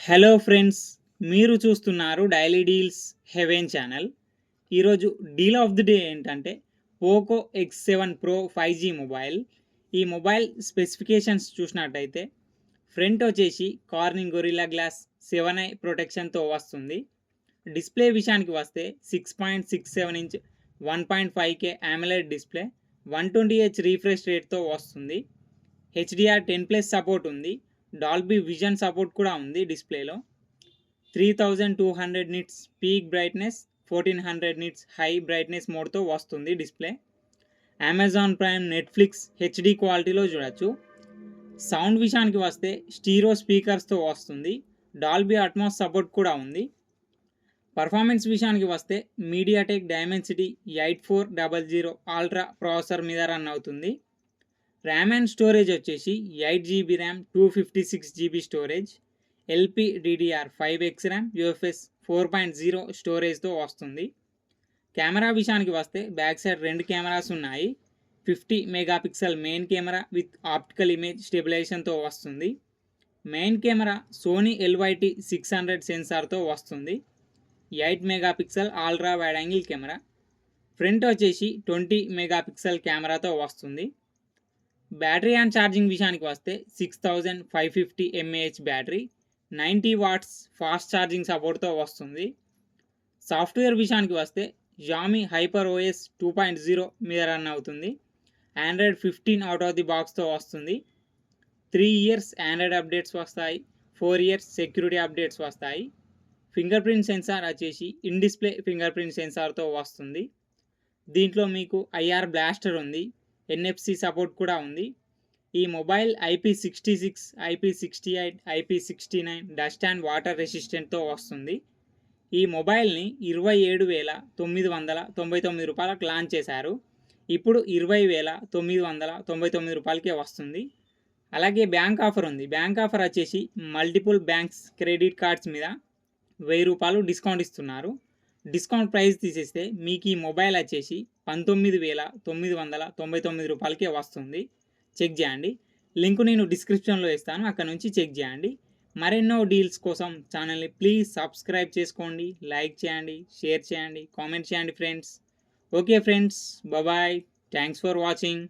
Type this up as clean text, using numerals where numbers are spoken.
Hello friends, మీరు చూస్తున్నారు daily deals heaven channel. ఈరోజు డీల్ ఆఫ్ ది డే ఏంటంటే Poco X7 Pro 5G mobile. ఈ మొబైల్ స్పెసిఫికేషన్స్ చూసినట్టయితే ఫ్రంట్ వచ్చేసి కార్నింగ్ గొరిల్లా గ్లాస్ 7i ప్రొటెక్షన్తో వస్తుంది. డిస్ప్లే విషయానికి వస్తే 6.67 inch 1.5K AMOLED display 120Hz refresh రేట్తో వస్తుంది. HDR10+ సపోర్ట్ ఉంది. డాల్బీ విజన్ సపోర్ట్ కూడా ఉంది. డిస్ప్లేలో 3200 nits peak brightness, 1400 nits high brightness మోడ్తో వస్తుంది display. Amazon Prime, Netflix HD క్వాలిటీలో చూడొచ్చు. సౌండ్ విషయానికి వస్తే స్టీరో స్పీకర్స్తో వస్తుంది. డాల్బీ అట్మాస్ సపోర్ట్ కూడా ఉంది. పర్ఫార్మెన్స్ విషయానికి వస్తే మీడియాటెక్ డైమెన్సిటీ 8400 అల్ట్రా ప్రాసెసర్ మీద రన్ అవుతుంది. ర్యామ్ అండ్ స్టోరేజ్ వచ్చేసి 8GB RAM, 256GB storage, LPDDR5X RAM, UFS 4.0 స్టోరేజ్తో వస్తుంది. కెమెరా విషయానికి వస్తే బ్యాక్ సైడ్ 2 కెమెరాస్ ఉన్నాయి. 50 megapixel main camera with optical image స్టెబిలైజేషన్తో వస్తుంది. మెయిన్ కెమెరా సోనీ LYT 600 సెన్సార్తో వస్తుంది. 8 megapixel ultra wide angle camera. Front వచ్చేసి 20 మెగాపిక్సెల్ కెమెరాతో వస్తుంది. బ్యాటరీ అండ్ ఛార్జింగ్ విషయానికి వస్తే 6550 mAh battery, 90 watts fast charging సపోర్ట్తో వస్తుంది. సాఫ్ట్వేర్ విషయానికి వస్తే Xiaomi HyperOS 2.0 మీద రన్ అవుతుంది. Android 15 అవుట్ ఆఫ్ ది బాక్స్తో వస్తుంది. 3 ఇయర్స్ ఆండ్రాయిడ్ అప్డేట్స్ వస్తాయి, 4 ఇయర్స్ సెక్యూరిటీ అప్డేట్స్ వస్తాయి. ఫింగర్ ప్రింట్ సెన్సార్ వచ్చేసి ఇన్ డిస్ప్లే ఫింగర్ ప్రింట్ సెన్సార్తో వస్తుంది. దీంట్లో మీకు IR బ్లాస్టర్ ఉంది, NFC సపోర్ట్ కూడా ఉంది. ఈ mobile IP66, IP68, IP69 dust and water రెసిస్టెంట్తో వస్తుంది. ఈ మొబైల్ని 27,999 రూపాయలకు లాంచ్ చేశారు. ఇప్పుడు 20,999 రూపాయలకే వస్తుంది. అలాగే బ్యాంక్ ఆఫర్ ఉంది. బ్యాంక్ ఆఫర్ వచ్చేసి మల్టిపుల్ బ్యాంక్స్ క్రెడిట్ కార్డ్స్ మీద 1000 రూపాయలు డిస్కౌంట్ ఇస్తున్నారు. డిస్కౌంట్ ప్రైస్ తీసేస్తే మీకు ఈ మొబైల్ వచ్చేసి 19,999 రూపాయలకే వస్తుంది. చెక్ చేయండి. లింక్ నేను డిస్క్రిప్షన్లో ఇస్తాను, అక్కడ నుంచి చెక్ చేయండి. మరెన్నో డీల్స్ కోసం ఛానల్ని ప్లీజ్ సబ్స్క్రైబ్ చేసుకోండి, లైక్ చేయండి, షేర్ చేయండి, కామెంట్ చేయండి friends. Okay friends, bye. Thanks for watching.